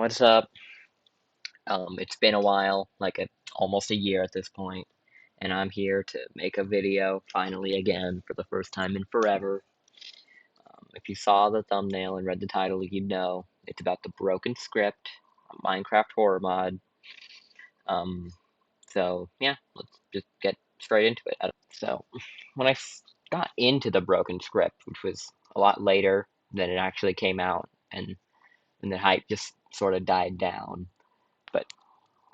What's up? It's been a while, almost a year at this point, and I'm here to make a video finally again for the first time in forever. If you saw the thumbnail and read the title, you'd know it's about the broken script, a Minecraft horror mod. Um, so yeah, let's just get straight into it. So when got into the broken script, which was a lot later than it actually came out, and the hype just sort of died down. But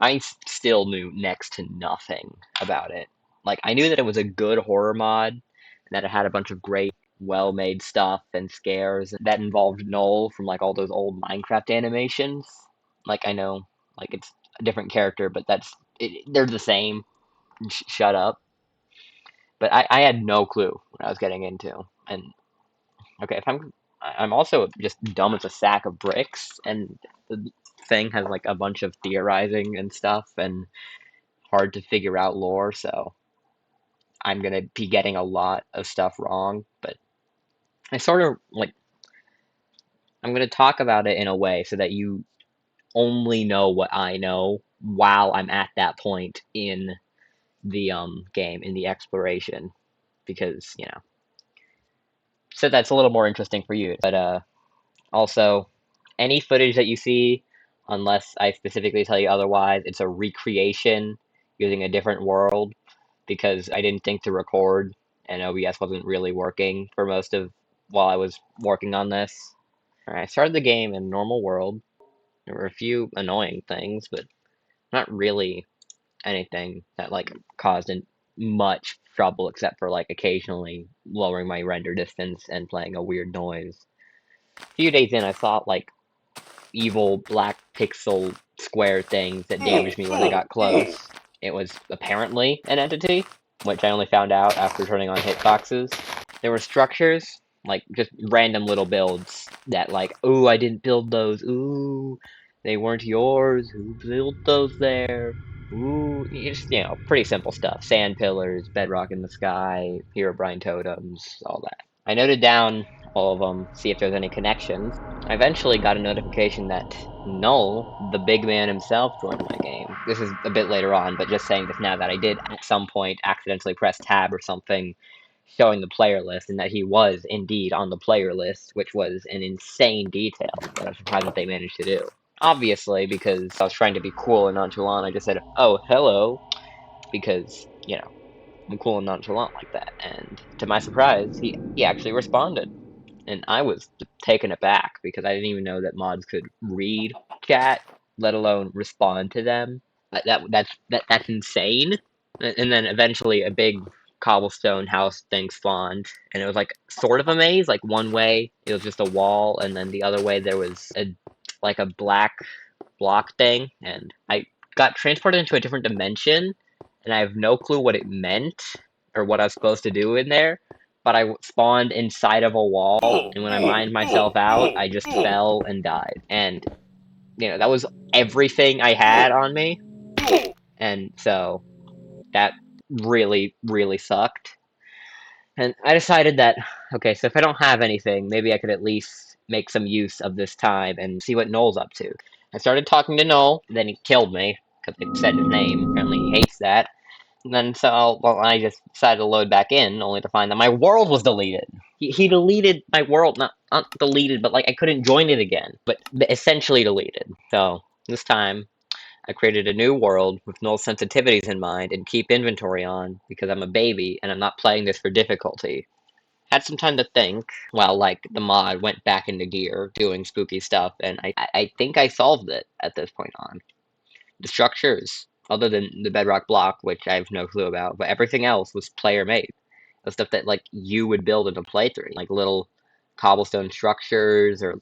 I still knew next to nothing about it. Like, I knew that it was a good horror mod, and that it had a bunch of great, well-made stuff and scares that involved Noel from, all those old Minecraft animations. I know, it's a different character, but they're the same. Shut up. But I had no clue what I was getting into. And, okay, I'm also just dumb as a sack of bricks, and the thing has, a bunch of theorizing and stuff, and hard to figure out lore, so I'm gonna be getting a lot of stuff wrong, but I sort of I'm gonna talk about it in a way so that you only know what I know while I'm at that point in the game, in the exploration, because, so that's a little more interesting for you. But also, any footage that you see, unless I specifically tell you otherwise, it's a recreation using a different world because I didn't think to record and OBS wasn't really working for most of while I was working on this. Alright, I started the game in normal world. There were a few annoying things, but not really anything that caused much trouble except for occasionally lowering my render distance and playing a weird noise. A few days in, I saw evil black pixel square things that damaged me when I got close. It was apparently an entity, which I only found out after turning on hitboxes. There were structures, just random little builds that ooh, I didn't build those, ooh, they weren't yours, who built those there? Ooh, just, pretty simple stuff. Sand pillars, bedrock in the sky, Herobrine totems, all that. I noted down all of them, see if there's any connections. I eventually got a notification that Null, the big man himself, joined my game. This is a bit later on, but just saying this now that I did at some point accidentally press tab or something showing the player list, and that he was indeed on the player list, which was an insane detail that I'm surprised that they managed to do. Obviously, because I was trying to be cool and nonchalant, I just said, "Oh, hello," because, I'm cool and nonchalant like that. And to my surprise, he actually responded. And I was taken aback because I didn't even know that mods could read chat, let alone respond to them. That's insane. And then eventually a big cobblestone house thing spawned, and it was sort of a maze. One way it was just a wall, and then the other way there was a black block thing, and I got transported into a different dimension, and I have no clue what it meant or what I was supposed to do in there. But I spawned inside of a wall, and when I mined myself out, I just fell and died. And, that was everything I had on me. And so that really, really sucked. And I decided that, okay, so if I don't have anything, maybe I could at least make some use of this time and see what Noel's up to. I started talking to Noel, then he killed me, because it said his name. Apparently he hates that. And then so, well, I just decided to load back in, only to find that my world was deleted. He deleted my world, not deleted, but I couldn't join it again, but essentially deleted. So this time I created a new world with no sensitivities in mind and keep inventory on because I'm a baby and I'm not playing this for difficulty. Had some time to think while the mod went back into gear doing spooky stuff, and I think I solved it at this point on. The structures, other than the bedrock block, which I have no clue about, but everything else was player made. The stuff that you would build in a playthrough, little cobblestone structures or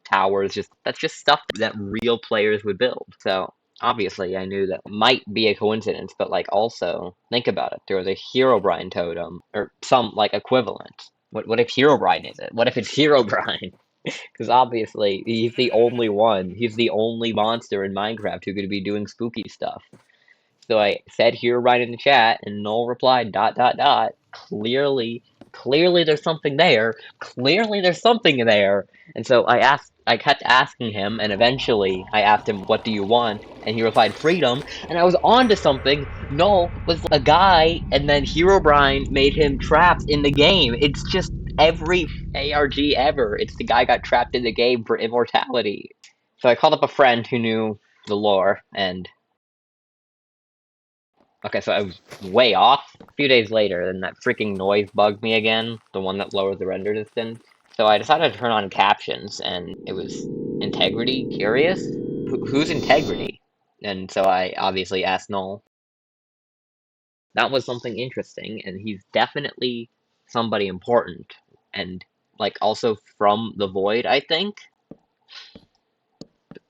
towers. Just that's just stuff that real players would build. So obviously, I knew that might be a coincidence, but also think about it. There was a Herobrine totem or some equivalent. What if Herobrine is it? What if it's Herobrine? Because obviously, he's the only one. He's the only monster in Minecraft who could be doing spooky stuff. So I said here right in the chat, and Noel replied, dot, dot, dot. Clearly there's something there. Clearly there's something there. And so I asked I kept asking him, and eventually I asked him, "What do you want?" And he replied, "Freedom." And I was on to something. Null was a guy, and then Herobrine made him trapped in the game. It's just every ARG ever. It's the guy got trapped in the game for immortality. So I called up a friend who knew the lore, and okay, so I was way off. A few days later, then that freaking noise bugged me again, the one that lowers the render distance. So I decided to turn on captions, and it was Integrity Curious? Who's Integrity? And so I obviously asked Null. That was something interesting, and he's definitely somebody important. And, like, also from the Void, I think.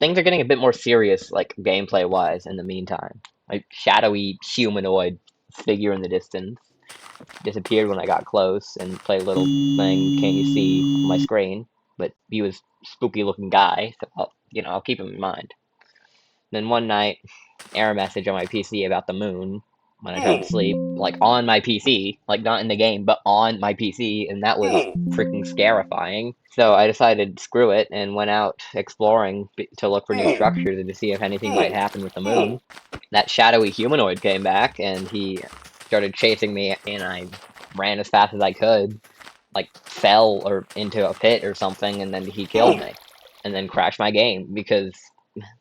Things are getting a bit more serious, like, gameplay-wise, in the meantime. Like, shadowy humanoid figure in the distance disappeared when I got close and played a little thing, can't you see, on my screen. But he was spooky looking guy, so I'll keep him in mind. Then one night, error message on my PC about the moon when I tried to sleep, like on my PC, like not in the game, but on my PC, and that was freaking scarifying. So I decided, screw it, and went out exploring to look for new structures and to see if anything might happen with the moon. That shadowy humanoid came back, and he started chasing me, and I ran as fast as I could, like fell or into a pit or something, and then he killed me, and then crashed my game because,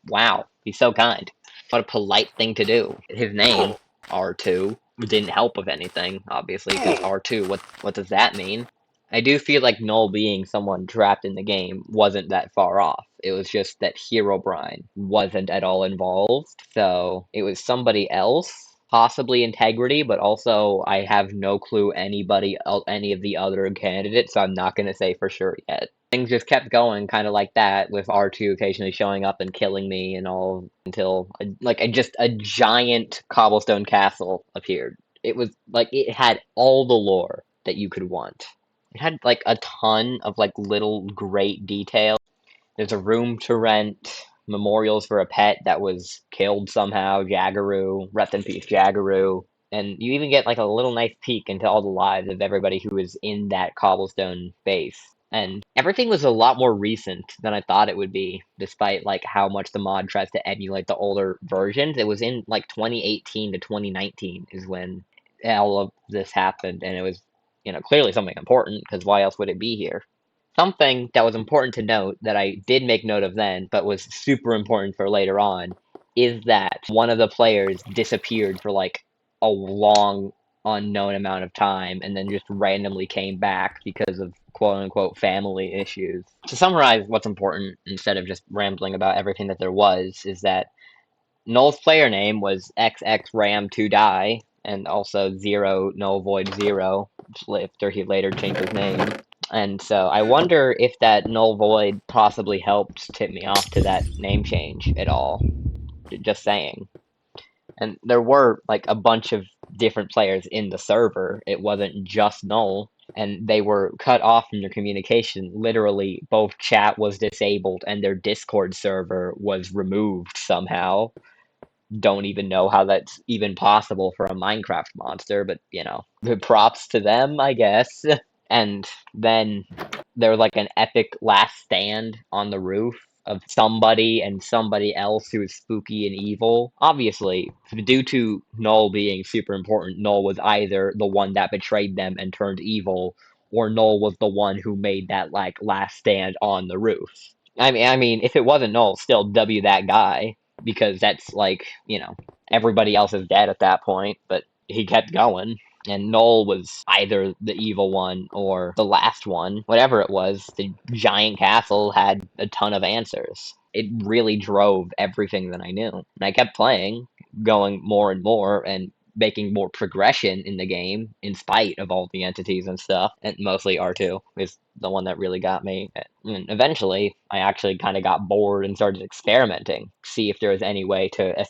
wow, he's so kind. What a polite thing to do. His name, R2, didn't help with anything, obviously, because R2, what does that mean? I do feel like Null being someone trapped in the game wasn't that far off. It was just that Herobrine wasn't at all involved, so it was somebody else, possibly Integrity, but also I have no clue any of the other candidates, so I'm not going to say for sure yet. Things just kept going kind of like that, with R2 occasionally showing up and killing me and all, until just a giant cobblestone castle appeared. It was like it had all the lore that you could want. It had like a ton of like little great details. There's a room to rent, memorials for a pet that was killed somehow, Jaggeroo, rest in peace Jaggeroo. And you even get like a little nice peek into all the lives of everybody who was in that cobblestone base. And everything was a lot more recent than I thought it would be, despite like how much the mod tries to emulate the older versions. It was in like 2018 to 2019 is when all of this happened, and it was, clearly something important, because why else would it be here? Something that was important to note that I did make note of then, but was super important for later on, is that one of the players disappeared for like a long, unknown amount of time and then just randomly came back because of quote unquote family issues. To summarize what's important, instead of just rambling about everything that there was, is that Null's player name was XXRam2Die, and also Zero Null Void Zero, after he later changed his name. And so I wonder if that Null Void possibly helped tip me off to that name change at all. Just saying. And there were like a bunch of different players in the server. It wasn't just Null. And they were cut off from their communication. Literally, both chat was disabled and their Discord server was removed somehow. Don't even know how that's even possible for a Minecraft monster, but props to them, I guess. And then there was like an epic last stand on the roof of somebody and somebody else who was spooky and evil. Obviously, due to Null being super important, Null was either the one that betrayed them and turned evil, or Null was the one who made that like last stand on the roof. I mean, if it wasn't Null, still W that guy, because that's like, everybody else is dead at that point, but he kept going. And Null was either the evil one or the last one. Whatever it was, the giant castle had a ton of answers. It really drove everything that I knew. And I kept playing, going more and more, and making more progression in the game in spite of all the entities and stuff. And mostly R2 is the one that really got me. And eventually, I actually kind of got bored and started experimenting, see if there was any way to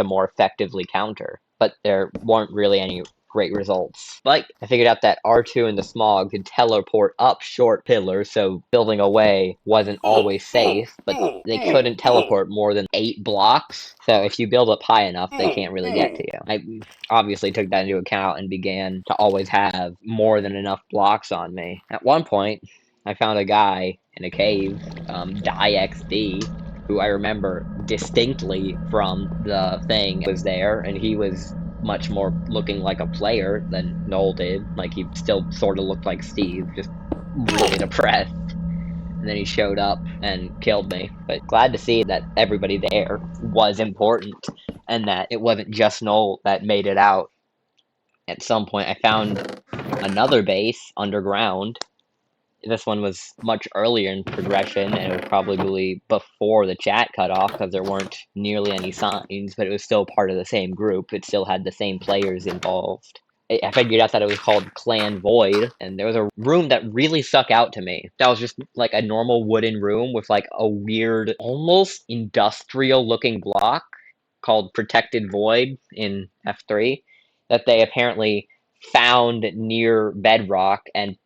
more effectively counter. But there weren't really any great results. Like, I figured out that R2 and the Smog could teleport up short pillars, so building away wasn't always safe, but they couldn't teleport more than 8 blocks, so if you build up high enough, they can't really get to you. I obviously took that into account and began to always have more than enough blocks on me. At one point, I found a guy in a cave, DieXD, who I remember distinctly from the thing was there, and he was much more looking like a player than Noel did. Like, he still sort of looked like Steve, just really depressed. And then he showed up and killed me. But glad to see that everybody there was important, and that it wasn't just Noel that made it out. At some point, I found another base underground. This one was much earlier in progression, and it was probably before the chat cut off because there weren't nearly any signs, but it was still part of the same group. It still had the same players involved. I figured out that it was called Clan Void, and there was a room that really stuck out to me. That was just like a normal wooden room with like a weird, almost industrial looking block called Protected Void in F3 that they apparently found near bedrock and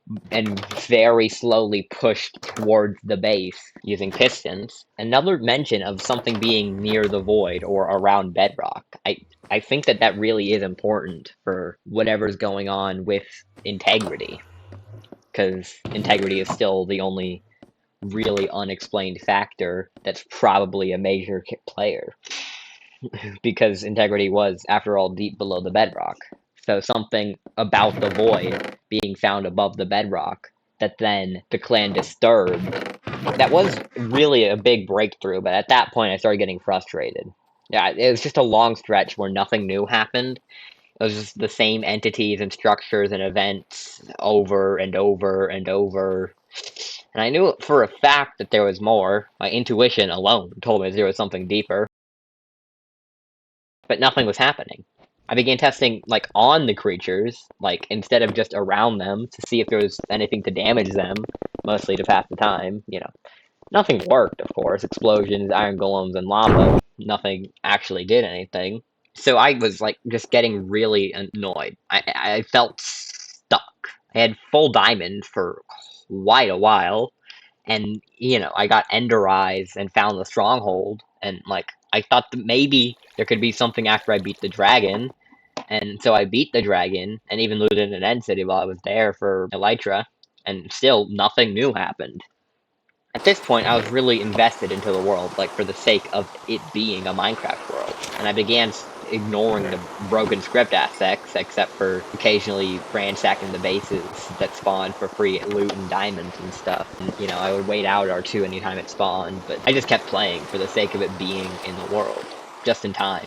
very slowly pushed towards the base using pistons. Another mention of something being near the void or around bedrock. I think that that really is important for whatever's going on with integrity, because integrity is still the only really unexplained factor that's probably a major player, because integrity was, after all, deep below the bedrock. So something about the void being found above the bedrock that then the clan disturbed, that was really a big breakthrough, but at that point I started getting frustrated. Yeah, it was just a long stretch where nothing new happened. It was just the same entities and structures and events over and over and over. And I knew for a fact that there was more. My intuition alone told me there was something deeper, but nothing was happening. I began testing like on the creatures, like instead of just around them to see if there was anything to damage them, mostly to pass the time, you know. Nothing worked, of course. Explosions, iron golems, and lava. Nothing actually did anything. So I was like just getting really annoyed. I felt stuck. I had full diamond for quite a while, and you know, I got ender eyes and found the stronghold, and like I thought that maybe there could be something after I beat the dragon, and so I beat the dragon and even looted an end city while I was there for elytra, and still nothing new happened. At this point, I was really invested into the world, like for the sake of it being a Minecraft world, and I began ignoring the broken script aspects, except for occasionally ransacking the bases that spawned for free loot and diamonds and stuff. And, you know, I would wait out or two anytime it spawned, but I just kept playing for the sake of it being in the world, just in time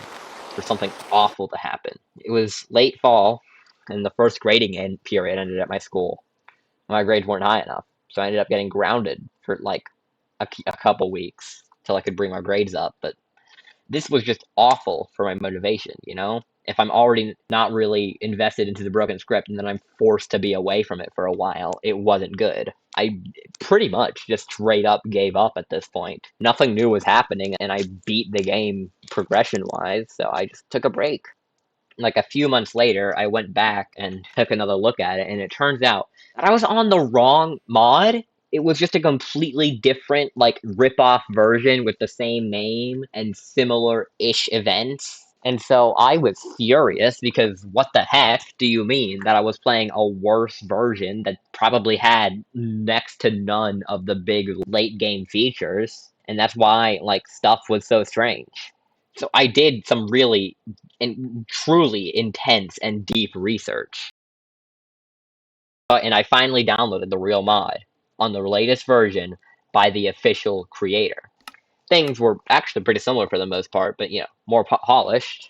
for something awful to happen. It was late fall, and the first grading period ended at my school. My grades weren't high enough, so I ended up getting grounded for like a couple weeks till I could bring my grades up. But this was just awful for my motivation, you know? If I'm already not really invested into the broken script and then I'm forced to be away from it for a while, it wasn't good. I pretty much just straight up gave up at this point. Nothing new was happening, and I beat the game progression wise, so I just took a break. Like a few months later, I went back and took another look at it, and it turns out that I was on the wrong mod. It was just a completely different, like, rip-off version with the same name and similar-ish events. And so I was furious because what the heck do you mean that I was playing a worse version that probably had next to none of the big late game features? And that's why, like, stuff was so strange. So I did some really and truly intense and deep research. And I finally downloaded the real mod on the latest version by the official creator. Things were actually pretty similar for the most part, but you know, more polished.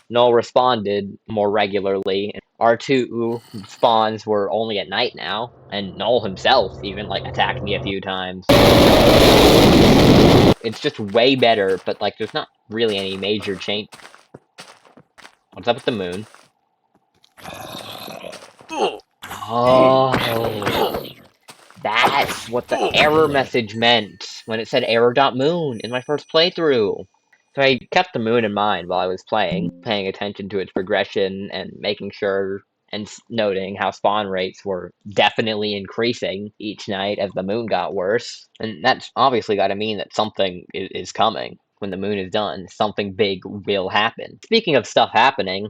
Null responded more regularly. R2 spawns were only at night now, and Null himself even like attacked me a few times. It's just way better, but like there's not really any major change. What's up with the moon? Oh, that's what the error message meant when it said error.moon in my first playthrough. So I kept the moon in mind while I was paying attention to its progression and making sure and noting how spawn rates were definitely increasing each night as the moon got worse. And that's obviously got to mean that something is coming. When the moon is done, something big will happen. Speaking of stuff happening,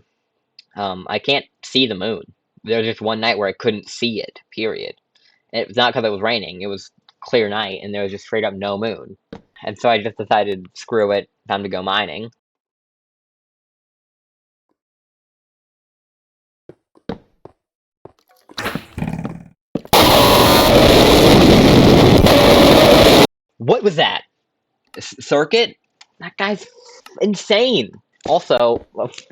I can't see the moon. There was just one night where I couldn't see it, period. It's not because it was raining. It was clear night, and there was just straight up no moon. And so I just decided, screw it, time to go mining. What was that? Circuit? That guy's insane. Also,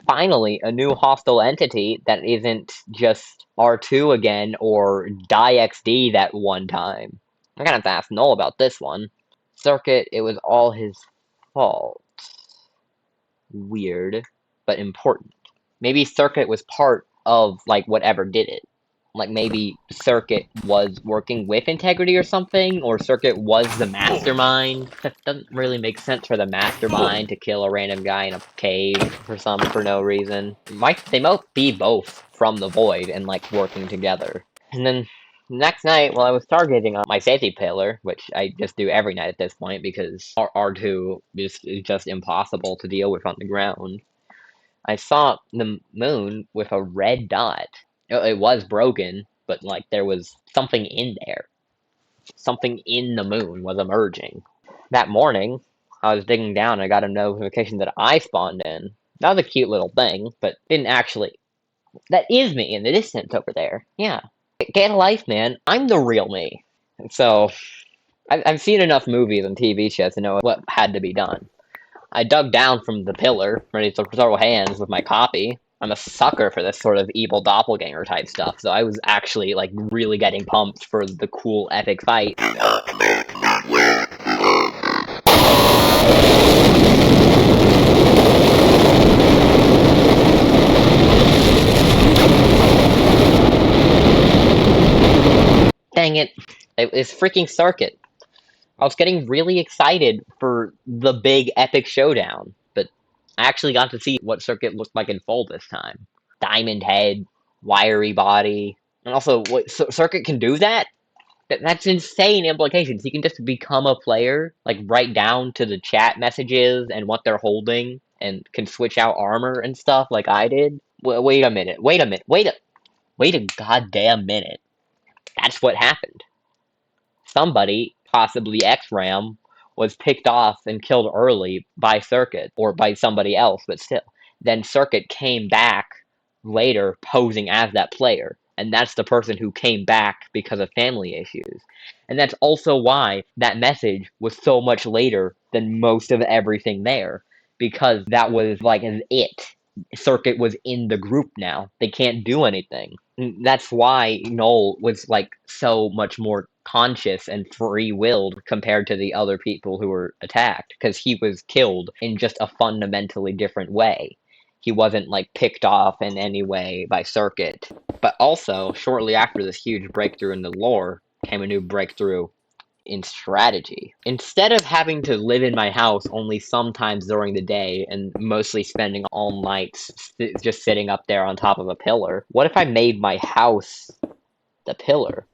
finally, a new hostile entity that isn't just R2 again or DieXD that one time. I'm gonna have to ask Noel about this one. Circuit, it was all his fault. Weird, but important. Maybe Circuit was part of, like, whatever did it. Like, maybe Circuit was working with Integrity or something, or Circuit was the mastermind. Doesn't really make sense for the mastermind to kill a random guy in a cave for no reason. They might be both from the void and, like, working together. And then next night, while I was targeting on my safety pillar, which I just do every night at this point because R2 is just impossible to deal with on the ground, I saw the moon with a red dot. It was broken, but like there was something in there. Something in the moon was emerging. That morning, I was digging down and I got a notification that I spawned in. That was a cute little thing, but didn't actually. That is me in the distance over there. Yeah. Get a life, man. I'm the real me. So, I've seen enough movies and TV shows to know what had to be done. I dug down from the pillar, ready to throw hands with my copy. I'm a sucker for this sort of evil doppelganger type stuff, so I was actually, like, really getting pumped for the cool, epic fight. Dang it. It's freaking Circuit. I was getting really excited for the big epic showdown, but I actually got to see what Circuit looked like in full this time. Diamond head, wiry body, and also, what, Circuit can do that? That's insane implications. He can just become a player, like right down to the chat messages and what they're holding, and can switch out armor and stuff like I did. Wait a minute. Wait a minute. Wait a goddamn minute. That's what happened. Somebody, possibly X-Ram, was picked off and killed early by Circuit, or by somebody else, but still. Then Circuit came back later posing as that player, and that's the person who came back because of family issues. And that's also why that message was so much later than most of everything there, because that was like an it. Circuit was in the group now. They can't do anything. That's why Noel was like so much more conscious and free-willed compared to the other people who were attacked, because he was killed in just a fundamentally different way. He wasn't like picked off in any way by Circuit. But also, shortly after this huge breakthrough in the lore, came a new breakthrough in strategy. Instead of having to live in my house only sometimes during the day and mostly spending all nights just sitting up there on top of a pillar, what if I made my house the pillar?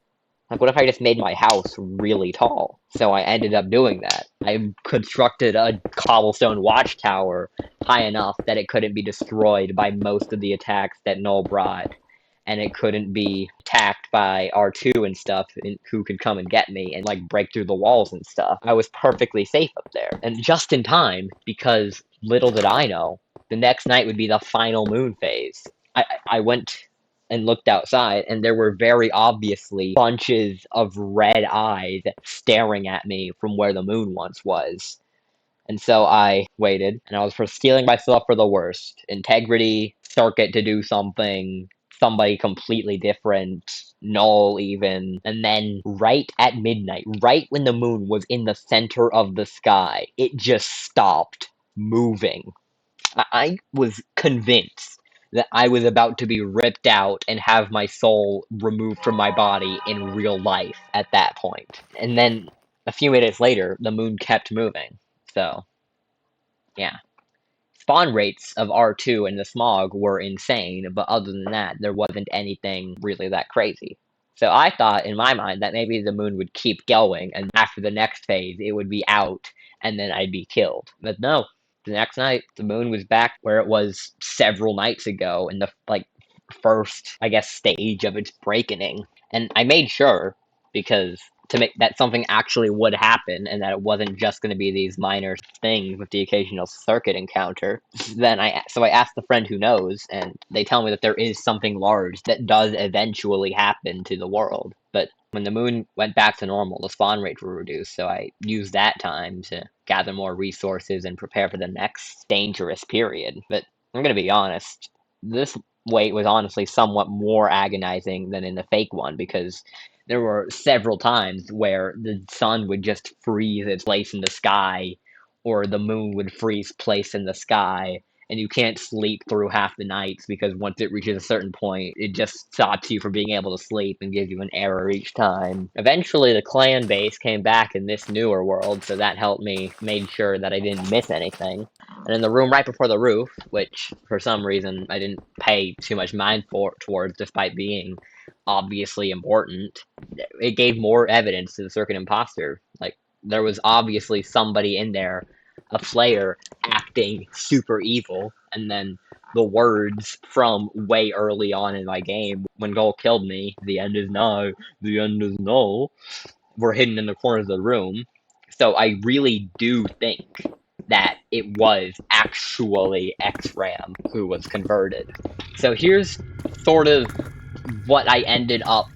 Like, what if I just made my house really tall? So I ended up doing that. I constructed a cobblestone watchtower high enough that it couldn't be destroyed by most of the attacks that Null brought, and it couldn't be attacked by R2 and stuff, who could come and get me and, like, break through the walls and stuff. I was perfectly safe up there. And just in time, because little did I know, the next night would be the final moon phase. I went and looked outside, and there were very obviously bunches of red eyes staring at me from where the moon once was. And so I waited, and I was for stealing myself for the worst. Integrity, Circuit to do something, somebody completely different, Null even. And then right at midnight, right when the moon was in the center of the sky, it just stopped moving. I was convinced that I was about to be ripped out and have my soul removed from my body in real life at that point. And then a few minutes later, the moon kept moving. So, yeah. Spawn rates of R2 and the smog were insane, but other than that, there wasn't anything really that crazy. So I thought in my mind that maybe the moon would keep going, and after the next phase, it would be out, and then I'd be killed. But no, the next night, the moon was back where it was several nights ago in the, like, first, I guess, stage of its breaking. And I made sure because to make that something actually would happen and that it wasn't just going to be these minor things with the occasional circuit encounter. Then I asked the friend who knows, and they tell me that there is something large that does eventually happen to the world. But when the moon went back to normal, the spawn rates were reduced, so I used that time to gather more resources and prepare for the next dangerous period. But I'm gonna be honest, this wait was honestly somewhat more agonizing than in the fake one, because there were several times where the sun would just freeze its place in the sky, or the moon would freeze place in the sky, and you can't sleep through half the nights because once it reaches a certain point, it just stops you from being able to sleep and gives you an error each time. Eventually, the clan base came back in this newer world, so that helped me made sure that I didn't miss anything. And in the room right before the roof, which for some reason I didn't pay too much mind towards, despite being obviously important, it gave more evidence to the circuit imposter. Like, there was obviously somebody in there, a player, acting super evil, and then the words from way early on in my game, when Goal killed me, "The end is nigh, the end is null," were hidden in the corners of the room. So I really do think that it was actually X-Ram who was converted. So here's sort of what I ended up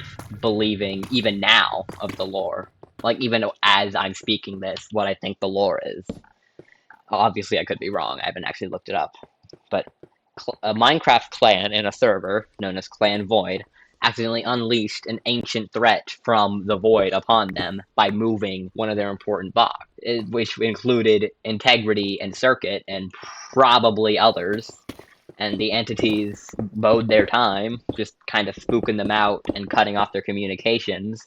believing even now of the lore. Like, even as I'm speaking this, what I think the lore is. Obviously, I could be wrong. I haven't actually looked it up. But a Minecraft clan in a server, known as Clan Void, accidentally unleashed an ancient threat from the Void upon them by moving one of their important blocks, which included Integrity and Circuit, and probably others. And the entities bode their time, just kind of spooking them out and cutting off their communications,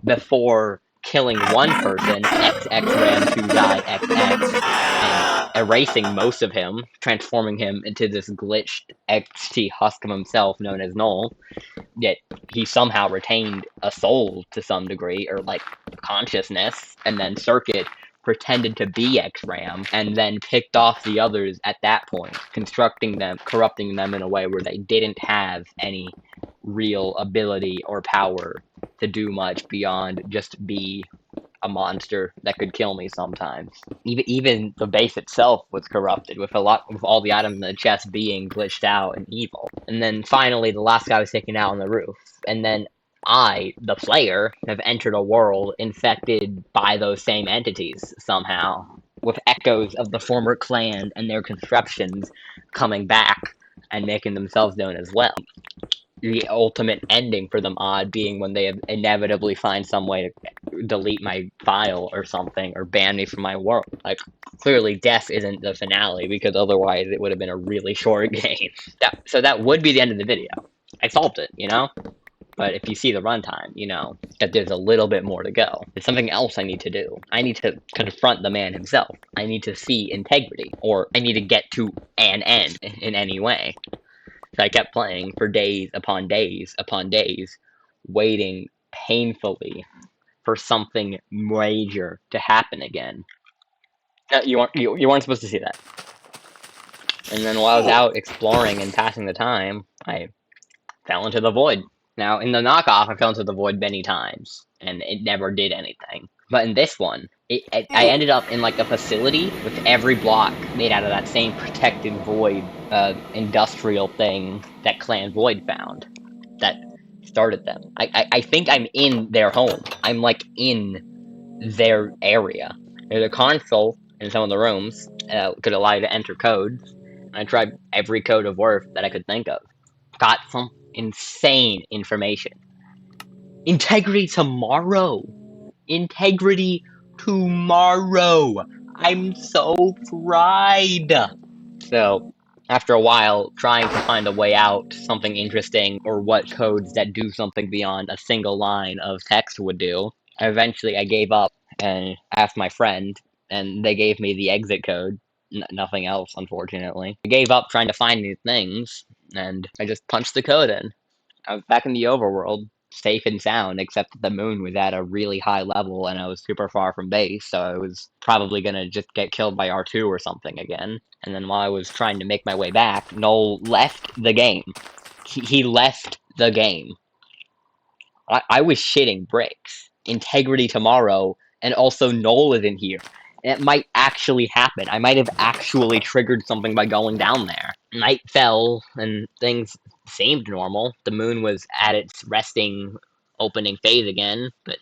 before killing one person, XXRAM2XX, and erasing most of him, transforming him into this glitched XT husk of himself known as Null. Yet he somehow retained a soul to some degree, or like consciousness, and then Circuit pretended to be XRAM, and then picked off the others at that point, constructing them, corrupting them in a way where they didn't have any real ability or power to do much beyond just be a monster that could kill me sometimes. Even the base itself was corrupted, with all the items in the chest being glitched out and evil. And then finally, the last guy was taken out on the roof. And then I, the player, have entered a world infected by those same entities somehow, with echoes of the former clan and their constructions coming back and making themselves known as well. The ultimate ending for the mod being when they inevitably find some way to delete my file or something, or ban me from my world. Like, clearly death isn't the finale, because otherwise it would have been a really short game. So that would be the end of the video. I solved it, you know? But if you see the runtime, you know that there's a little bit more to go. There's something else I need to do. I need to confront the man himself. I need to see Integrity, or I need to get to an end in any way. So I kept playing for days upon days upon days, waiting painfully for something major to happen again. You weren't supposed to see that. And then while I was out exploring and passing the time, I fell into the void. Now, in the knockoff, I fell into the void many times, and it never did anything. But in this one, I ended up in like a facility with every block made out of that same protected void industrial thing that Clan Void found that started them. I think I'm in their home. I'm like in their area. There's a console in some of the rooms could allow you to enter codes. I tried every code of worth that I could think of. Got some insane information. Integrity tomorrow! Integrity tomorrow! I'm so fried! So, after a while, trying to find a way out, something interesting, or what codes that do something beyond a single line of text would do, eventually I gave up and asked my friend, and they gave me the exit code. Nothing else, unfortunately. I gave up trying to find these things, and I just punched the code in. I was back in the overworld, safe and sound, except that the moon was at a really high level and I was super far from base, so I was probably gonna just get killed by R2 or something again. And then while I was trying to make my way back, Noel left the game. He left the game. I was shitting bricks. Integrity tomorrow, and also Noel is in here. It might actually happen. I might have actually triggered something by going down there. Night fell, and things seemed normal. The moon was at its resting opening phase again, but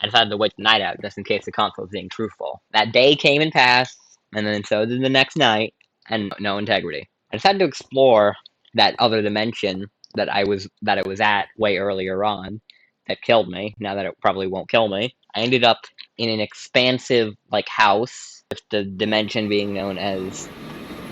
I decided to wait the night out just in case the console was being truthful. That day came and passed, and then so did the next night, and no integrity. I decided to explore that other dimension that I was at way earlier on that killed me. Now that it probably won't kill me. I ended up in an expansive like house, with the dimension being known as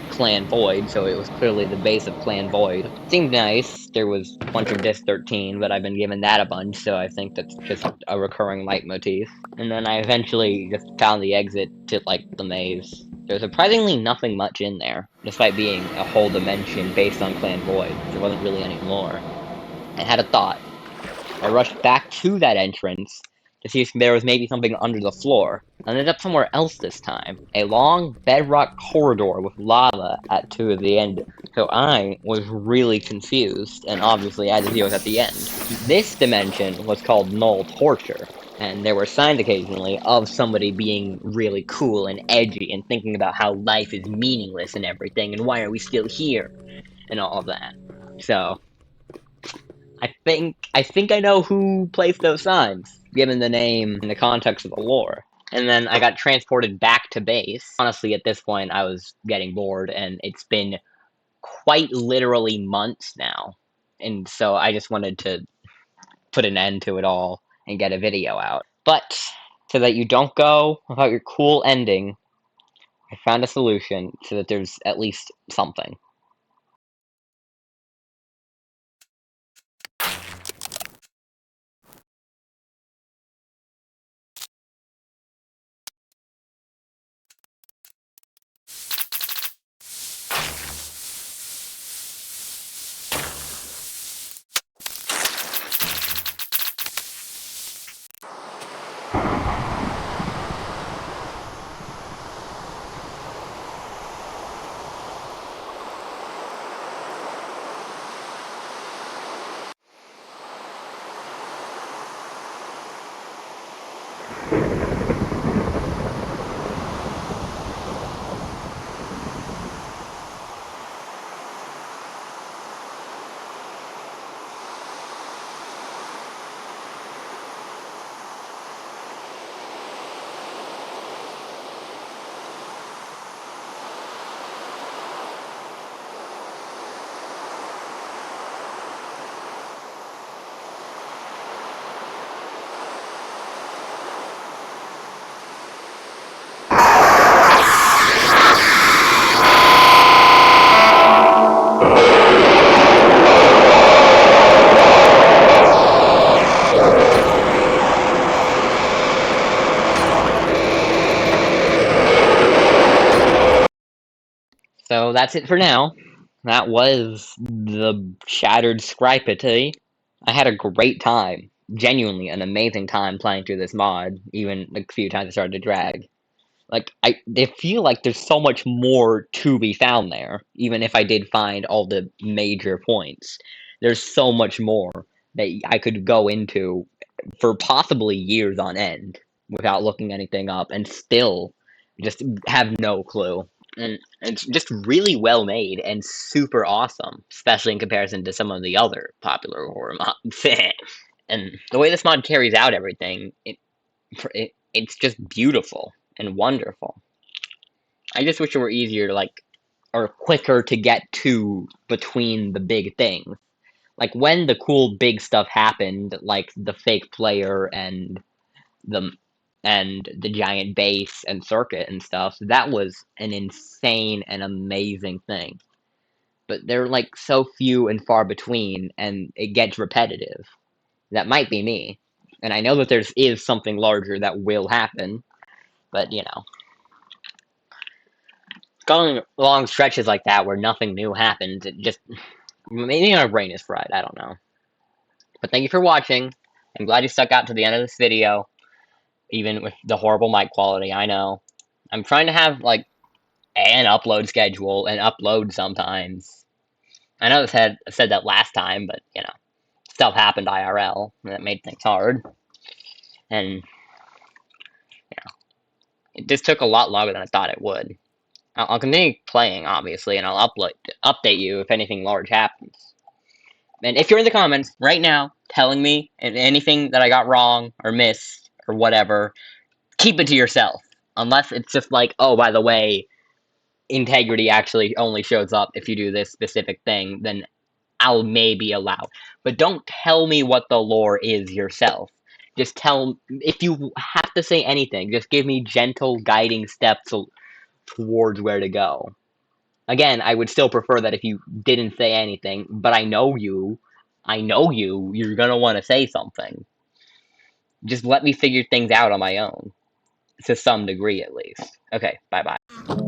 Clan Void, so it was clearly the base of Clan Void. Seemed nice. There was a bunch of Disc 13, but I've been given that a bunch, so I think that's just a recurring leitmotif. And then I eventually just found the exit to, like, the maze. There's surprisingly nothing much in there, despite being a whole dimension based on Clan Void. There wasn't really any more. I had a thought. I rushed back to that entrance to see if there was maybe something under the floor. I ended up somewhere else this time. A long bedrock corridor with lava at two of the end. So I was really confused, and obviously I had to deal with at the end. This dimension was called Null Torture, and there were signs occasionally of somebody being really cool and edgy and thinking about how life is meaningless and everything, and why are we still here, and all of that. So, I think I know who placed those signs, given the name and the context of the lore. And then I got transported back to base. Honestly, at this point, I was getting bored, and it's been quite literally months now. And so I just wanted to put an end to it all and get a video out. But so that you don't go without your cool ending, I found a solution so that there's at least something. So that's it for now. That was the Shattered Scripity. I had a great time. Genuinely an amazing time playing through this mod, even a few times I started to drag. Like, I feel like there's so much more to be found there, even if I did find all the major points. There's so much more that I could go into for possibly years on end without looking anything up and still just have no clue. And it's just really well made and super awesome, especially in comparison to some of the other popular horror mods. And the way this mod carries out everything, it's just beautiful and wonderful. I just wish it were easier to, like, or quicker to get to between the big things. Like, when the cool big stuff happened, like the fake player the and the giant base and circuit and stuff, that was an insane and amazing thing. But they're, like, so few and far between, and it gets repetitive. That might be me. And I know that is something larger that will happen, but, going long stretches like that where nothing new happens, it just, maybe my brain is fried, I don't know. But thank you for watching. I'm glad you stuck out to the end of this video, even with the horrible mic quality, I know. I'm trying to have, like, an upload schedule and upload sometimes. I know I said that last time, but, stuff happened IRL that made things hard. And it just took a lot longer than I thought it would. I'll continue playing, obviously, and I'll update you if anything large happens. And if you're in the comments right now telling me anything that I got wrong or missed or whatever, keep it to yourself. Unless it's just like, oh, by the way, integrity actually only shows up if you do this specific thing, then I'll maybe allow. But don't tell me what the lore is yourself. Just if you have to say anything, just give me gentle guiding steps towards where to go. Again, I would still prefer that if you didn't say anything, but I know you're gonna want to say something. Just let me figure things out on my own. To some degree, at least. Okay, bye-bye.